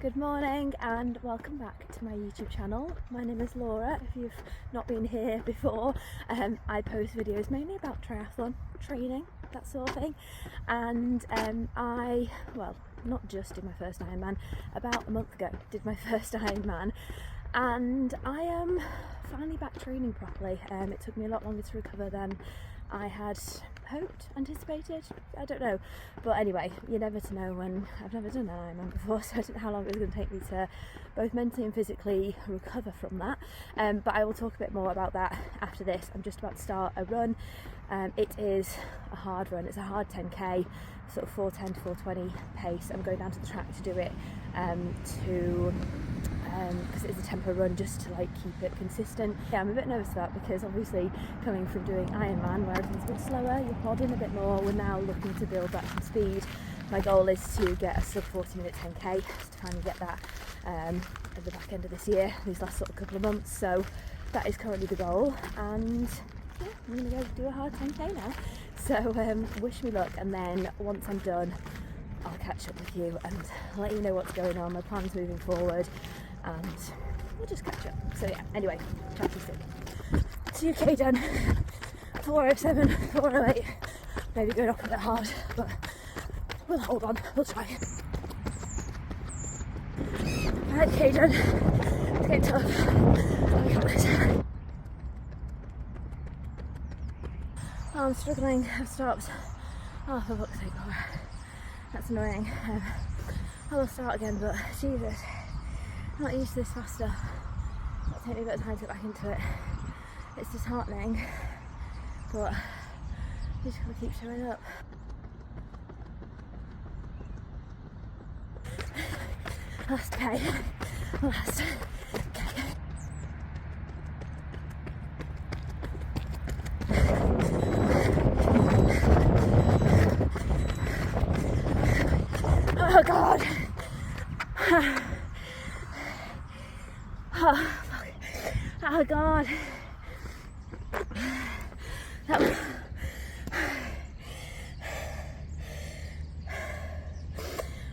Good morning and welcome back to my YouTube channel. My name is Laura. If you've not been here before, I post videos mainly about triathlon, training, that sort of thing. And well, not just did my first Ironman, about a month ago did my first Ironman, and I am finally back training properly. It took me a lot longer to recover than I had hoped, anticipated, I don't know, but anyway, you never to know when. I've never done an Ironman before, so I don't know how long it was going to take me to both mentally and physically recover from that, but I will talk a bit more about that after this. I'm just about to start a run. It is a hard run, it's a hard 10k, sort of 4:10 to 4:20 pace. I'm going down to the track to do it because it's a tempo run, just to like keep it consistent. Yeah, I'm a bit nervous about, because obviously coming from doing Ironman where everything's a bit slower, you're plodding a bit more. We're now looking to build back some speed. My goal is to get a sub 40-minute 10k, just to finally get that at the back end of this year, these last sort of couple of months. So that is currently the goal, and yeah, I'm gonna go do a hard 10k now. So wish me luck, and then once I'm done, I'll catch up with you and let you know what's going on, my plans moving forward, and we'll just catch up. So yeah, anyway, chat to you soon. 2k done, 4:07, 4:08, maybe going up a bit hard, but we'll hold on, we'll try. 5k done, it's getting tough, I got this. Oh, I'm struggling, I've stopped. Oh, for fuck's sake, Laura. That's annoying. I will start again, but Jesus, I'm not used to this fast stuff. It'll take me a bit of time to get back into it. It's disheartening, but you just gotta keep showing up. Last K, last K. Oh God. Oh, fuck. Oh God. That was...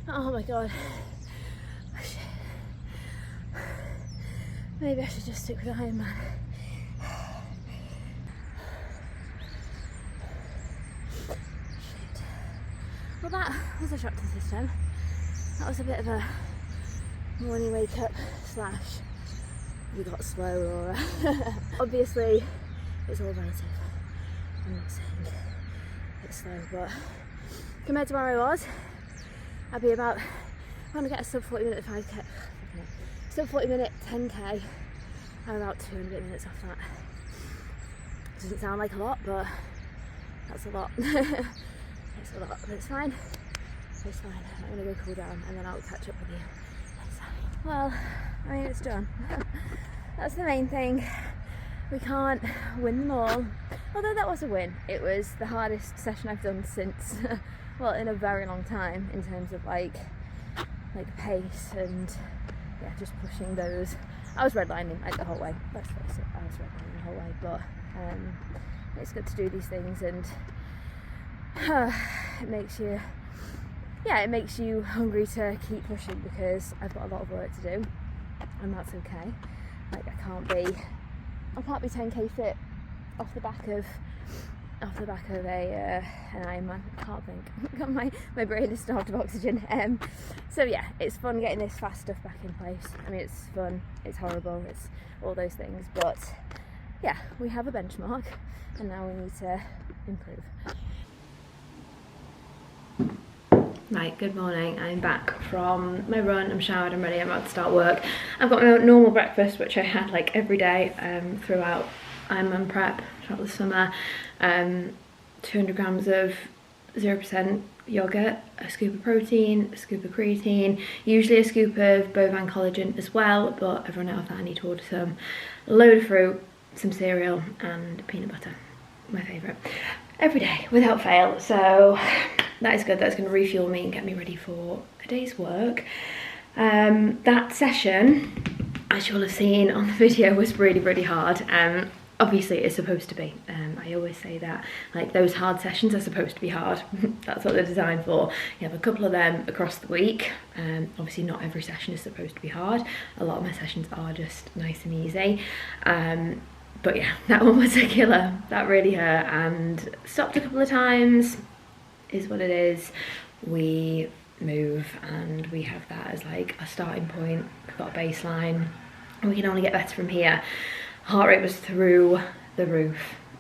Oh my God. Oh, shit. Maybe I should just stick with Ironman. Shit. Well, that was a shock to the system. That was a bit of a morning wake up / we got slow, or obviously it's all relative. I'm not saying it's slow, but compared to where I was, I'd be about, I'm going to get a sub 40-minute 5k, sub 40-minute 10k, I'm about 200 minutes off that. Doesn't sound like a lot, but that's a lot. It's a lot, but it's fine. It's fine. I'm going to go cool down and then I'll catch up with you next time. Well, I mean, it's done. That's the main thing. We can't win them all. Although that was a win. It was the hardest session I've done since, well, in a very long time, in terms of like pace and yeah, just pushing those. I was redlining like the whole way. Let's face it, I was redlining the whole way. But it's good to do these things, and it makes you. Yeah, it makes you hungry to keep pushing, because I've got a lot of work to do, and that's okay. Like I can't be 10k fit off the back of an Ironman. I can't think. my brain is starved of oxygen. So yeah, it's fun getting this fast stuff back in place. I mean, it's fun, it's horrible, it's all those things, but yeah, we have a benchmark, and now we need to improve. Right, good morning. I'm back from my run. I'm showered, I'm ready, I'm about to start work. I've got my normal breakfast, which I had like every day throughout Ironman prep, throughout the summer. 200 grams of 0% yogurt, a scoop of protein, a scoop of creatine, usually a scoop of bovine collagen as well, but I've run out of that. I need to order some. A load of fruit, some cereal, and peanut butter, my favourite, every day without fail. So that is good. That's going to refuel me and get me ready for a day's work. That session, as you will have seen on the video, was really hard. obviously it's supposed to be. I always say that, like, those hard sessions are supposed to be hard. That's what they're designed for. You have a couple of them across the week. Obviously not every session is supposed to be hard. A lot of my sessions are just nice and easy. But yeah, that one was a killer. That really hurt, and stopped a couple of times. Is what it is. We move and we have that as like a starting point. We've got a baseline and we can only get better from here. Heart rate was through the roof.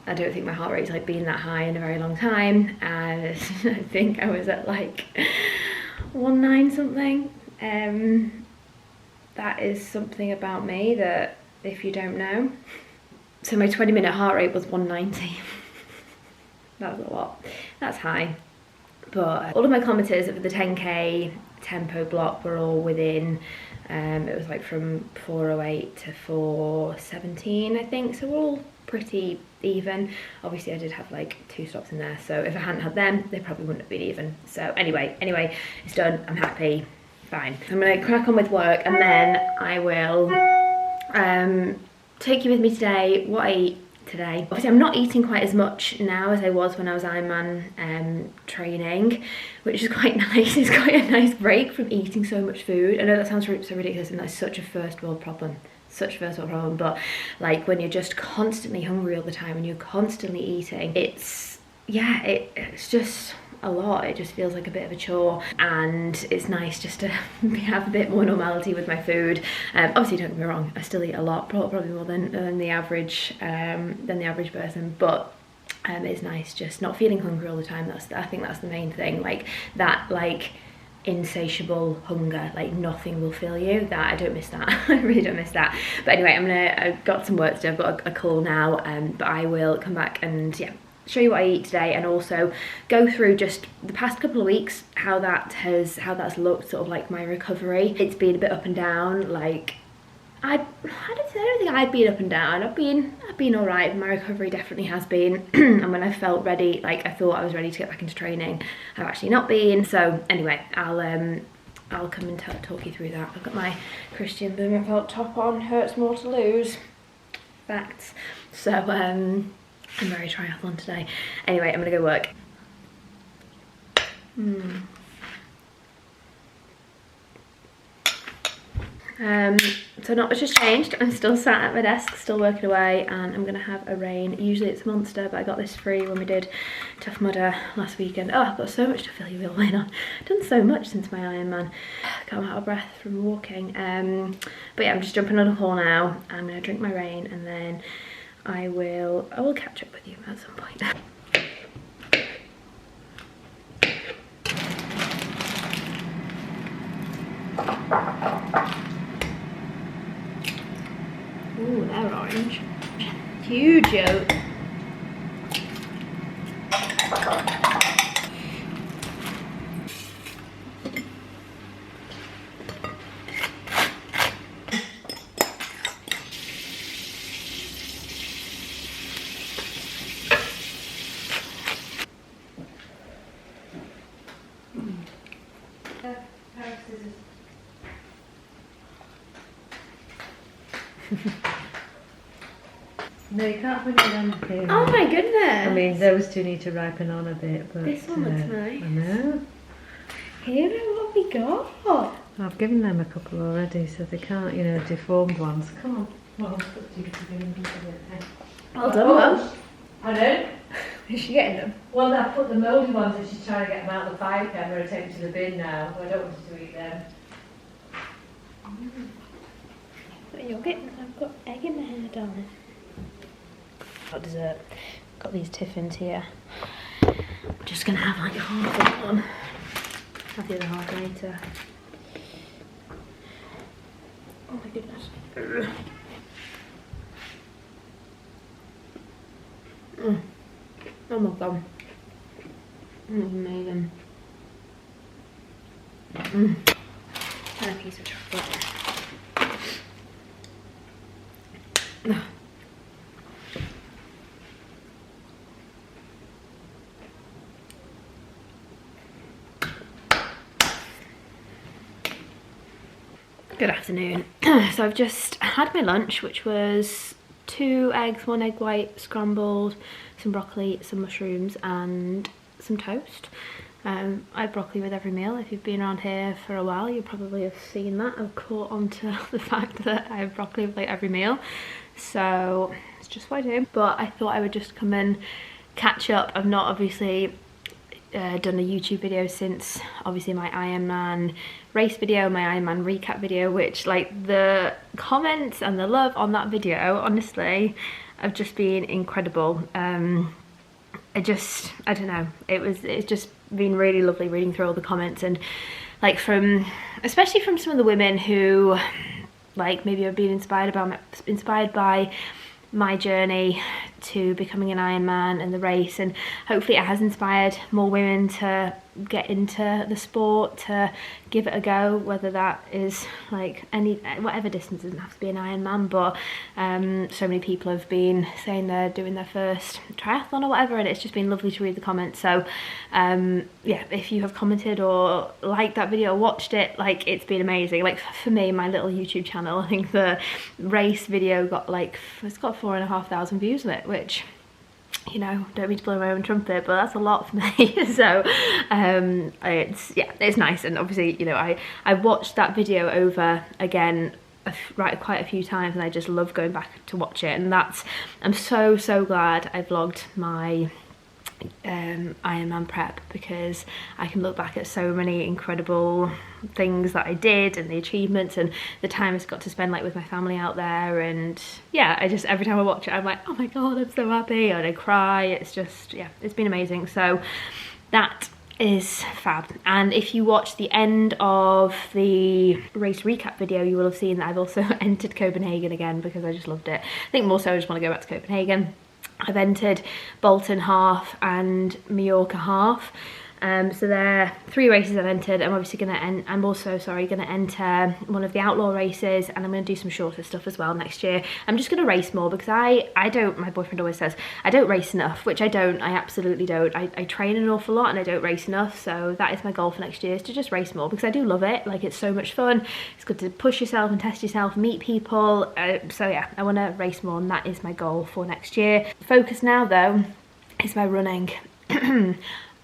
I don't think my heart rate's like been that high in a very long time, and I think I was at like 1.9 something. That is something about me that if you don't know. So my 20-minute heart rate was 190. That was a lot. That's high. But all of my kilometres for the 10k tempo block were all within, it was like from 4:08 to 4:17 I think, so we're all pretty even. Obviously I did have like 2 stops in there, so if I hadn't had them they probably wouldn't have been even. So anyway, it's done, I'm happy, fine. I'm gonna crack on with work and then I will take you with me today, what I eat today. Obviously I'm not eating quite as much now as I was when I was Ironman training, which is quite nice. It's quite a nice break from eating so much food. I know that sounds so ridiculous and that's such a first world problem, but like when you're just constantly hungry all the time and you're constantly eating, it's just a lot. It just feels like a bit of a chore, and it's nice just to have a bit more normality with my food. Obviously don't get me wrong, I still eat a lot, probably more than the average person, but it's nice just not feeling hungry all the time. I think that's the main thing, like that, like insatiable hunger, like nothing will fill you. That I don't miss that. I really don't miss that. But anyway, I've got some work to do. I've got a call now, but I will come back and show you what I eat today, and also go through just the past couple of weeks, how that's looked, sort of like my recovery. It's been a bit up and down. Like I don't think I've been up and down. I've been all right. My recovery definitely has been. And when I felt ready, like I thought I was ready to get back into training, I've actually not been. So anyway, I'll come and talk you through that. I've got my Christian Blumenfeld top on. Hurts more to lose. Facts. So I'm very triathlon today. Anyway, I'm gonna go work. So not much has changed. I'm still sat at my desk, still working away, and I'm gonna have a rain. Usually it's Monster, but I got this free when we did Tough Mudder last weekend. Oh, I've got so much to fill you all in on. I've done so much since my Ironman. I'm out of breath from walking. But yeah, I'm just jumping on a call now. I'm gonna drink my rain, and then I will catch up with you at some point. Ooh, they're orange. Huge yolk. No, you can't put it on here. Oh my goodness! I mean, those two need to ripen on a bit, but this one looks nice. I know. Here, what have we got? I've given them a couple already, so they can't, you know, deformed ones. Come on. Well, Well done, Mum. Pardon? Is she getting them? Well, I've put the mouldy ones and she's trying to get them out of the fire camera and take them to the bin now. I don't want her to eat them. You're getting, I've got egg in my hair, darling. Got dessert. Got these tiffins here. Just gonna have like half of one. Have the other half later. Oh my goodness. Oh my god. That's amazing. And a piece of chocolate. Good afternoon. So I've just had my lunch, which was 2 eggs, 1 egg white scrambled, some broccoli, some mushrooms and some toast. I have broccoli with every meal. If you've been around here for a while, you probably have seen that. I've caught on to the fact that I have broccoli with like every meal. So it's just what I do. But I thought I would just come and catch up. I've not obviously done a YouTube video since obviously my Ironman race video, my Ironman recap video, which like the comments and the love on that video honestly have just been incredible. I don't know, it's just been really lovely reading through all the comments, and like especially from some of the women who like maybe have been inspired by my journey to becoming an Ironman and the race, and hopefully it has inspired more women to get into the sport, to give it a go, whether that is like whatever distance. It doesn't have to be an Ironman, but so many people have been saying they're doing their first triathlon or whatever, and it's just been lovely to read the comments. So yeah, if you have commented or liked that video or watched it, like it's been amazing. Like for me, my little YouTube channel, I think the race video got like, it's got 4,500 views on it, which, you know, don't mean to blow my own trumpet, but that's a lot for me. So it's nice. And obviously, you know, I watched that video over again quite a few times, and I just love going back to watch it. And I'm so glad I vlogged my Ironman prep, because I can look back at so many incredible things that I did and the achievements and the time I got to spend like with my family out there. And yeah, every time I watch it I'm like, oh my god, I'm so happy, and I cry. It's just, yeah, it's been amazing. So that is fab. And if you watch the end of the race recap video, you will have seen that I've also entered Copenhagen again, because I just loved it. I think more so I just want to go back to Copenhagen. I've entered Bolton half and Mallorca half. So there are 3 races I've entered. I'm obviously gonna enter one of the outlaw races, and I'm gonna do some shorter stuff as well next year. I'm just gonna race more, because I don't, my boyfriend always says I don't race enough, which I don't. I absolutely don't. I train an awful lot and I don't race enough. So that is my goal for next year, is to just race more, because I do love it. Like, it's so much fun. It's good to push yourself and test yourself, meet people. So yeah, I want to race more, and that is my goal for next year. Focus now though is my running.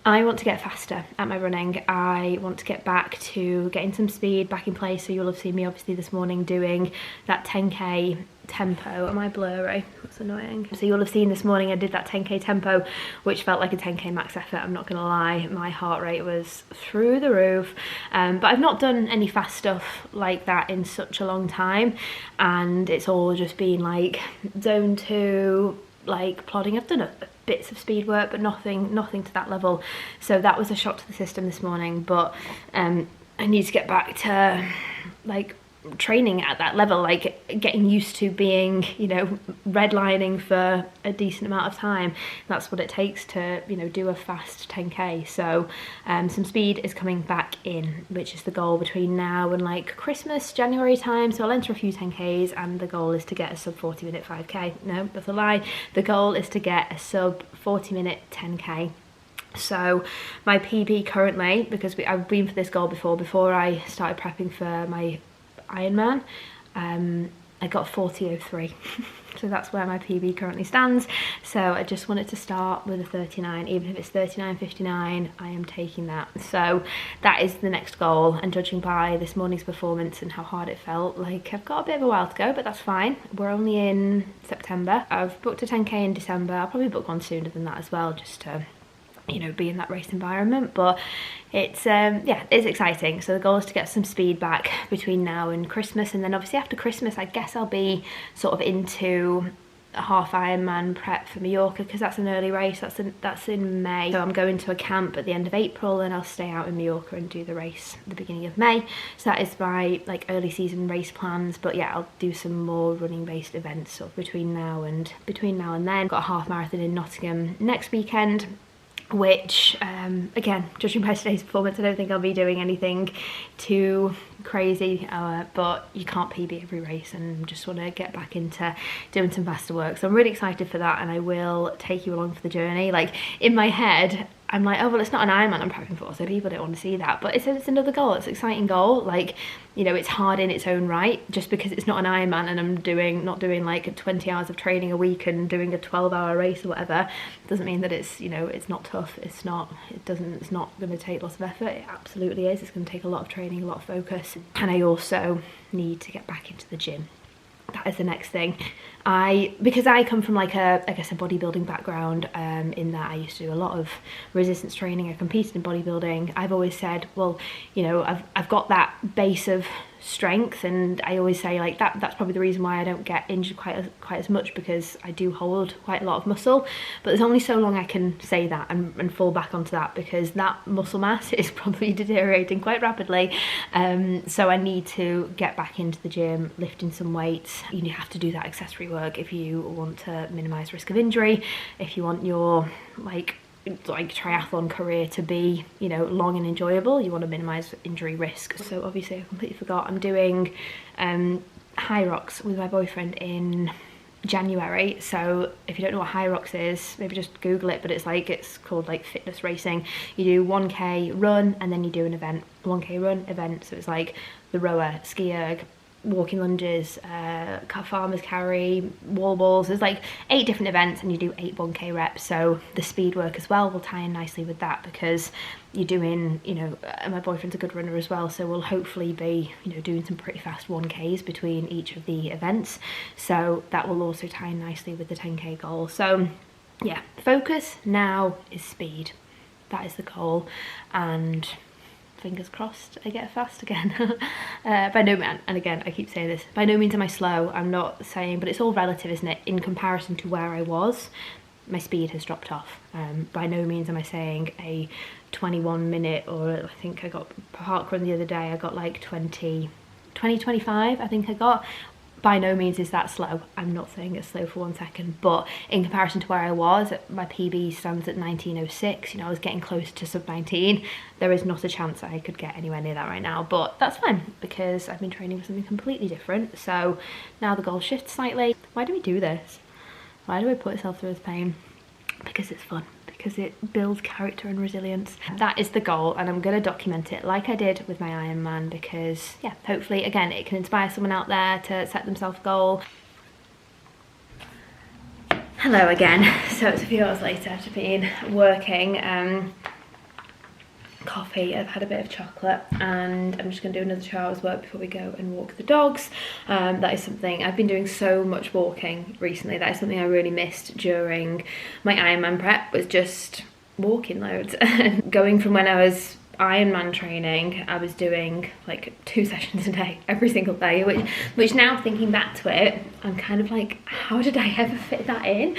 I want to get faster at my running. I want to get back to getting some speed back in place. So you'll have seen me obviously this morning doing that 10k tempo. Am I blurry? That's annoying. So you'll have seen this morning I did that 10k tempo, which felt like a 10k max effort. I'm not gonna lie, my heart rate was through the roof. But I've not done any fast stuff like that in such a long time, and it's all just been like zone 2, like plodding. I've done bits of speed work, but nothing to that level. So that was a shock to the system this morning. But I need to get back to like training at that level, like getting used to being, you know, redlining for a decent amount of time. That's what it takes to, you know, do a fast 10k. So some speed is coming back in, which is the goal between now and like Christmas, January time. So I'll enter a few 10ks, and the goal is to get a sub 40 minute 5k. No, that's a lie. The goal is to get a sub 40 minute 10k. So my PB currently, because I've been for this goal before I started prepping for my Ironman, I got 40.03. So that's where my PB currently stands. So I just wanted to start with a 39, even if it's 39.59, I am taking that. So that is the next goal, and judging by this morning's performance and how hard it felt, like I've got a bit of a while to go, but that's fine. We're only in September. I've booked a 10k in December. I'll probably book one sooner than that as well, just to, you know, be in that race environment. But it's yeah, it's exciting. So the goal is to get some speed back between now and Christmas, and then obviously after Christmas I guess I'll be sort of into a half Ironman prep for Mallorca, because that's an early race. That's in May. So I'm going to a camp at the end of April, and I'll stay out in Mallorca and do the race at the beginning of May. So that is my like early season race plans. But yeah, I'll do some more running based events sort of between now and then. Got a half marathon in Nottingham next weekend, which again, judging by today's performance, I don't think I'll be doing anything too crazy, but you can't PB every race, and just want to get back into doing some faster work. So I'm really excited for that, and I will take you along for the journey. Like in my head, I'm like, oh well, it's not an Ironman I'm prepping for, so people don't want to see that. But it's another goal. It's an exciting goal. Like, you know, it's hard in its own right. Just because it's not an Ironman and I'm not doing like 20 hours of training a week and doing a 12-hour race or whatever, doesn't mean that it's, you know, it's not tough. It's not going to take lots of effort. It absolutely is. It's going to take a lot of training, a lot of focus. And I also need to get back into the gym. That is the next thing. Because I come from like a bodybuilding background, in that I used to do a lot of resistance training. I competed in bodybuilding. I've always said, well, you know, I've got that base of strength, and I always say like that's probably the reason why I don't get injured quite as much, because I do hold quite a lot of muscle. But there's only so long I can say that and fall back onto that, because that muscle mass is probably deteriorating quite rapidly. So I need to get back into the gym, lifting some weights. You have to do that accessory work if you want to minimize risk of injury, if you want your like triathlon career to be, you know, long and enjoyable. You want to minimize injury risk. So obviously I completely forgot, I'm doing High Rocks with my boyfriend in January. So if you don't know what High Rocks is, maybe just Google it, but it's called like fitness racing. You do 1k run and then you do an event, 1k run event. So it's like the rower, ski erg, walking lunges, farmer's carry, wall balls. There's like 8 different events and you do 8 1k reps. So the speed work as well will tie in nicely with that, because you're doing, you know, my boyfriend's a good runner as well, so we'll hopefully be, you know, doing some pretty fast 1ks between each of the events. So that will also tie in nicely with the 10k goal. So yeah, focus now is speed. That is the goal, and fingers crossed I get fast again. By no means, and again I keep saying this, by no means am I slow. I'm not saying, but it's all relative, isn't it? In comparison to where I was, my speed has dropped off. By no means am I saying a 21 minute, or I think I got park run the other day, I got like 20 25 I think I got. By no means is that slow. I'm not saying it's slow for 1 second, but in comparison to where I was, my PB stands at 19:06. You know, I was getting close to sub 19. There is not a chance I could get anywhere near that right now, but that's fine, because I've been training for something completely different. So now the goal shifts slightly. Why do we do this? Why do we put ourselves through this pain? Because it's fun. Because it builds character and resilience. That is the goal, and I'm going to document it like I did with my Ironman, because yeah, hopefully again it can inspire someone out there to set themselves a goal. Hello again. So it's a few hours later after being working. Coffee, I've had a bit of chocolate, and I'm just going to do another 2 hours work before we go and walk the dogs. That is something, I've been doing so much walking recently. That is something I really missed during my Ironman prep, was just walking loads. Going from when I was Ironman training, I was doing like 2 sessions a day every single day, which now thinking back to it, I'm kind of like, how did I ever fit that in?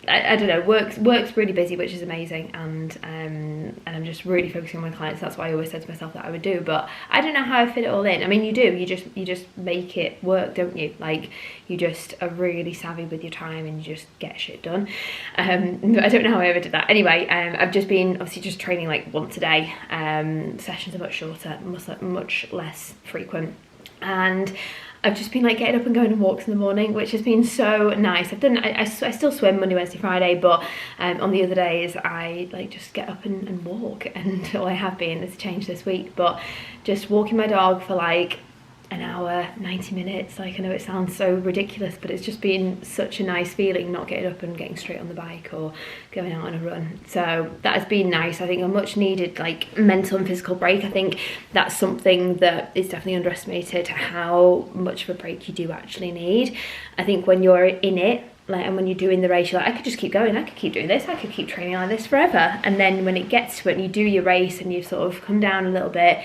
I don't know, work's really busy, which is amazing, and I'm just really focusing on my clients. That's what I always said to myself that I would do, but I don't know how I fit it all in. I mean, you do, you just make it work, don't you? Like, you just are really savvy with your time and you just get shit done. But I don't know how I ever did that. Anyway, I've just been obviously just training like once a day. Sessions are much shorter, much less frequent, and I've just been like getting up and going on walks in the morning, which has been so nice. I still swim Monday, Wednesday, Friday, but on the other days I like just get up and walk, and all I have been, it's changed this week, but just walking my dog for like an hour, 90 minutes. Like, I know it sounds so ridiculous, but it's just been such a nice feeling not getting up and getting straight on the bike or going out on a run. So that has been nice. I think a much needed like mental and physical break. I think that's something that is definitely underestimated, how much of a break you do actually need. I think when you're in it, like, and when you're doing the race, you're like, I could just keep going, I could keep doing this, I could keep training like this forever. And then when it gets to it and you do your race and you sort of come down a little bit,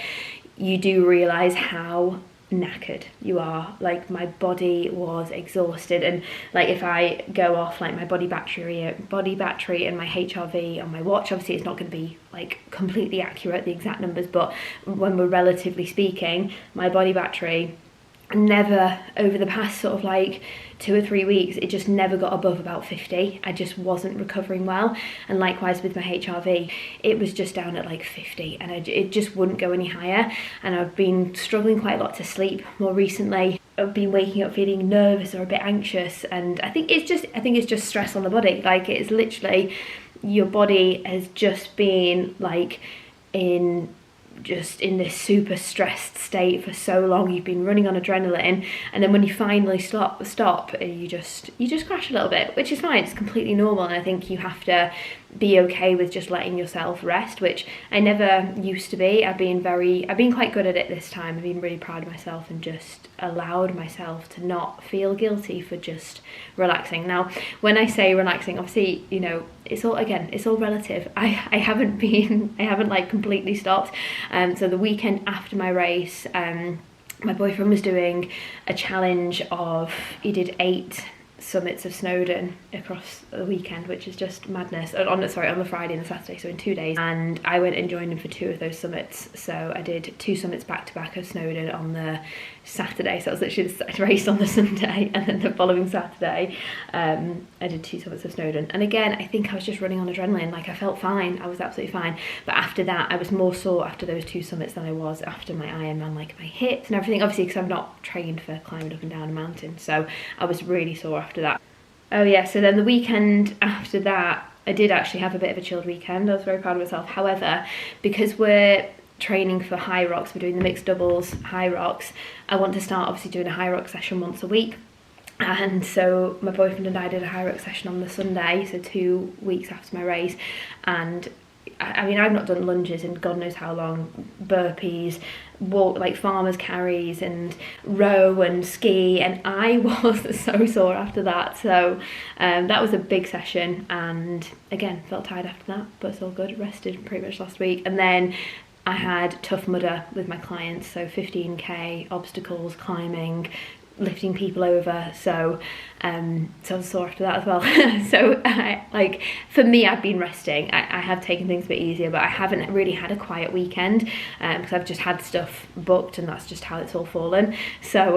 you do realise how knackered you are. Like, my body was exhausted, and like if I go off like my body battery and my HRV on my watch, obviously it's not going to be like completely accurate, the exact numbers, but when we're relatively speaking, my body battery never, over the past sort of like 2 or 3 weeks, it just never got above about 50. I just wasn't recovering well, and likewise with my HRV, it was just down at like 50, and it just wouldn't go any higher. And I've been struggling quite a lot to sleep more recently. I've been waking up feeling nervous or a bit anxious, and I think it's just stress on the body. Like, it's literally, your body has just been like in this super stressed state for so long. You've been running on adrenaline, and then when you finally stop, you just crash a little bit, which is fine. It's completely normal, and I think you have to be okay with just letting yourself rest, which I never used to be. I've been quite good at it this time. I've been really proud of myself and just allowed myself to not feel guilty for just relaxing. Now, when I say relaxing, obviously, you know, it's all relative. I haven't like completely stopped. So the weekend after my race, my boyfriend was doing a challenge of, he did 8 summits of Snowdon across the weekend, which is just madness. On the Friday and the Saturday, so in 2 days. And I went and joined him for 2 of those summits. So I did 2 summits back to back of Snowdon on the Saturday. So I was literally raced on the Sunday, and then the following Saturday I did 2 summits of Snowdon. And again, I think I was just running on adrenaline. Like, I felt fine, I was absolutely fine. But after that, I was more sore after those 2 summits than I was after my Ironman, like my hips and everything, obviously, because I'm not trained for climbing up and down a mountain. So I was really sore after that. Oh yeah, so then the weekend after that, I did actually have a bit of a chilled weekend. I was very proud of myself. However, because we're training for high rocks, we're doing the mixed doubles high rocks, I want to start obviously doing a high rock session once a week. And so my boyfriend and I did a high rock session on the Sunday, so 2 weeks after my race. And I mean, I've not done lunges in God knows how long, burpees, walk, like farmers carries, and row and ski, and I was so sore after that. So that was a big session, and again, felt tired after that, but it's all good. Rested pretty much last week. And then I had Tough Mudder with my clients, so 15k obstacles, climbing, lifting people over, so I was sore after that as well. So like, for me, I've been resting. I have taken things a bit easier, but I haven't really had a quiet weekend because I've just had stuff booked, and that's just how it's all fallen. So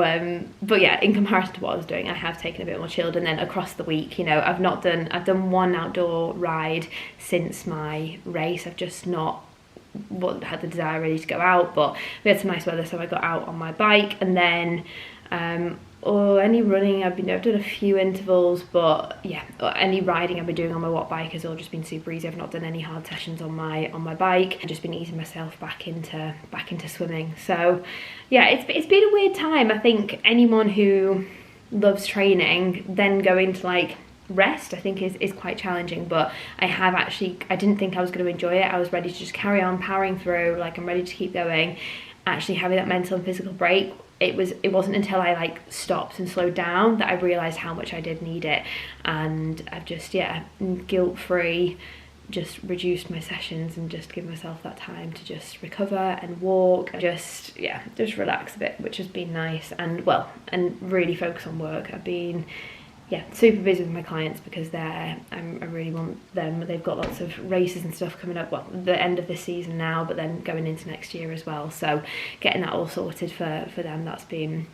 but yeah, in comparison to what I was doing, I have taken a bit more chilled. And then across the week, you know, I've done 1 outdoor ride since my race. I've just not had the desire really to go out, but we had some nice weather, so I got out on my bike. And then or any running, I've done a few intervals, but yeah, any riding I've been doing on my watt bike has all just been super easy. I've not done any hard sessions on my bike. I've just been easing myself back into swimming. So yeah, it's been a weird time. I think anyone who loves training then going to like rest, I think is quite challenging. But I didn't think I was going to enjoy it. I was ready to just carry on powering through, like I'm ready to keep going. Actually having that mental and physical break, it wasn't until I like stopped and slowed down that I realised how much I did need it. And I've just, yeah, guilt-free, just reduced my sessions and just give myself that time to just recover and walk, just relax a bit, which has been nice. And really focus on work. I've been super busy with my clients because I really want them. They've got lots of races and stuff coming up, well, the end of this season now, but then going into next year as well. So getting that all sorted for them, that's been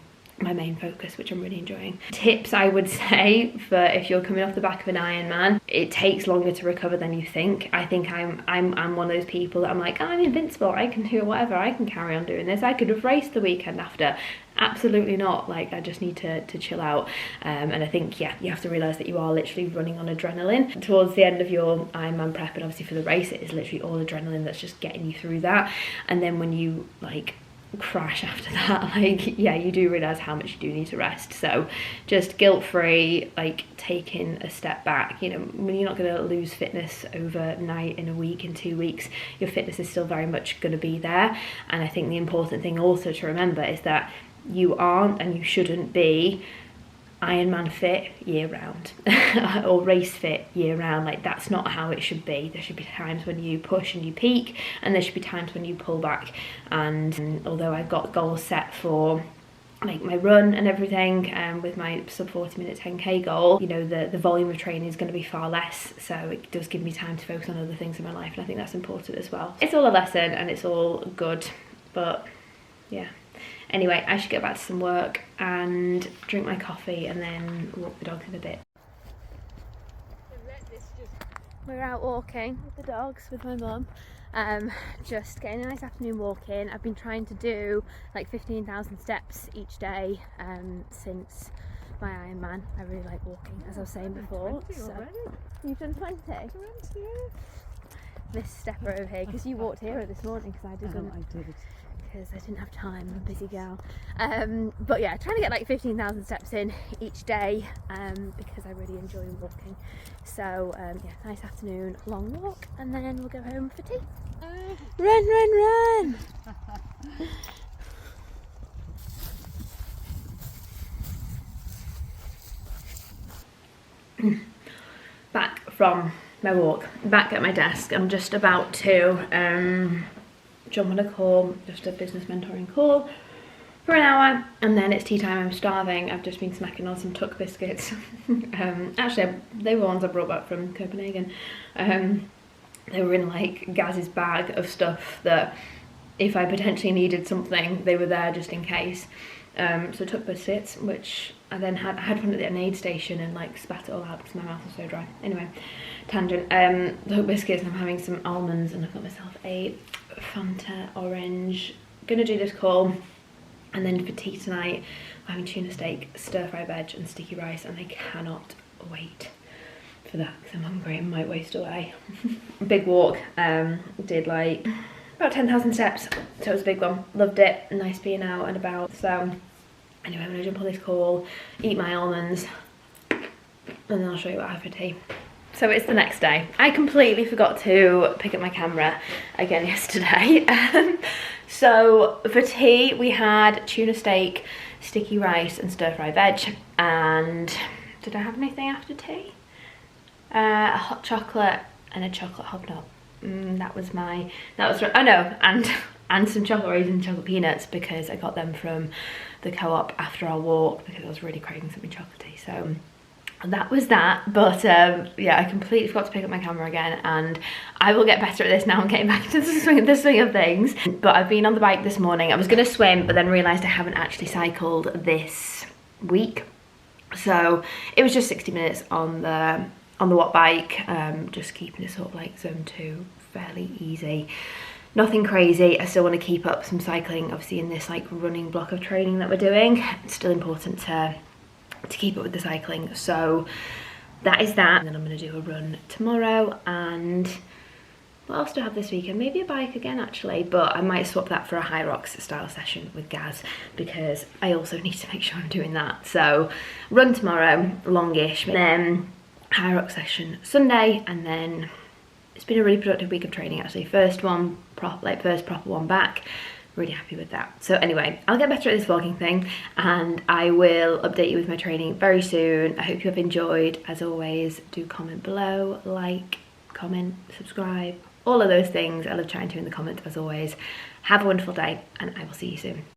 my main focus, which I'm really enjoying. Tips I would say for if you're coming off the back of an Ironman, it takes longer to recover than you think. I think I'm one of those people that I'm like, I'm invincible, I can do whatever, I can carry on doing this, I could have raced the weekend after. Absolutely not. Like, I just need to chill out. And I think, yeah, you have to realise that you are literally running on adrenaline towards the end of your Ironman prep, and obviously for the race it is literally all adrenaline that's just getting you through that. And then when you like crash after that, like, yeah, you do realise how much you do need to rest. So just guilt-free, like taking a step back. You know, when you're not going to lose fitness overnight, in a week, in 2 weeks, your fitness is still very much going to be there. And I think the important thing also to remember is that you aren't and you shouldn't be Ironman fit year round or race fit year round. Like, that's not how it should be. There should be times when you push and you peak, and there should be times when you pull back. And although I've got goals set for like my run and everything, with my sub 40 minute 10k goal, you know, the volume of training is going to be far less, so it does give me time to focus on other things in my life, and I think that's important as well. It's all a lesson and it's all good, but yeah. Anyway, I should get back to some work and drink my coffee and then walk the dogs in a bit. We're out walking with the dogs with my mum, just getting a nice afternoon walk in. I've been trying to do like 15,000 steps each day since my Ironman. I really like walking, as I was saying before. So you've done 20? 20, yeah. This stepper over here, because you walked here this morning, because I didn't. I did. Because I didn't have time, I'm a busy gal. But yeah, trying to get like 15,000 steps in each day, because I really enjoy walking. So yeah, nice afternoon, long walk, and then we'll go home for tea. Run, run, run! Back from my walk, back at my desk. I'm just about to jump on a call, just a business mentoring call for an hour, and then it's tea time. I'm starving. I've just been snacking on some Tuck biscuits. Actually, they were ones I brought back from Copenhagen. They were in like Gaz's bag of stuff that if I potentially needed something, they were there just in case. So Tuck biscuits, which I then had one at the aid station and like spat it all out because my mouth was so dry. Anyway, tangent. Tuck biscuits, and I'm having some almonds, and I've got myself a Fanta orange. Gonna do this call, and then for tea tonight I'm having tuna steak, stir fry veg and sticky rice, and I cannot wait for that because I'm hungry and might waste away. Big walk, did like about 10,000 steps, so it was a big one. Loved it, nice being out and about. So anyway, I'm gonna jump on this call, eat my almonds, and then I'll show you what I have for tea. So it's the next day. I completely forgot to pick up my camera again yesterday. So for tea we had tuna steak, sticky rice and stir fry veg. And did I have anything after tea? A hot chocolate and a chocolate hobnob. Oh no, and some chocolate raisins, chocolate peanuts, because I got them from the co-op after our walk because I was really craving something chocolatey. So that was that. But yeah, I completely forgot to pick up my camera again, and I will get better at this now. I'm getting back into the swing of things. But I've been on the bike this morning. I was gonna swim, but then realised I haven't actually cycled this week, so it was just 60 minutes on the watt bike, just keeping it sort of like zone 2, fairly easy. Nothing crazy. I still want to keep up some cycling, obviously in this like running block of training that we're doing. It's still important to keep up with the cycling. So that is that. And then I'm going to do a run tomorrow, and what else do I have this weekend? Maybe a bike again actually, but I might swap that for a high rocks style session with Gaz, because I also need to make sure I'm doing that. So run tomorrow, longish, then high rock session Sunday, and then it's been a really productive week of training actually. First proper one back. Really happy with that. So anyway, I'll get better at this vlogging thing, and I will update you with my training very soon. I hope you have enjoyed. As always, do comment below, like, comment, subscribe, all of those things. I love chatting to you in the comments as always. Have a wonderful day, and I will see you soon.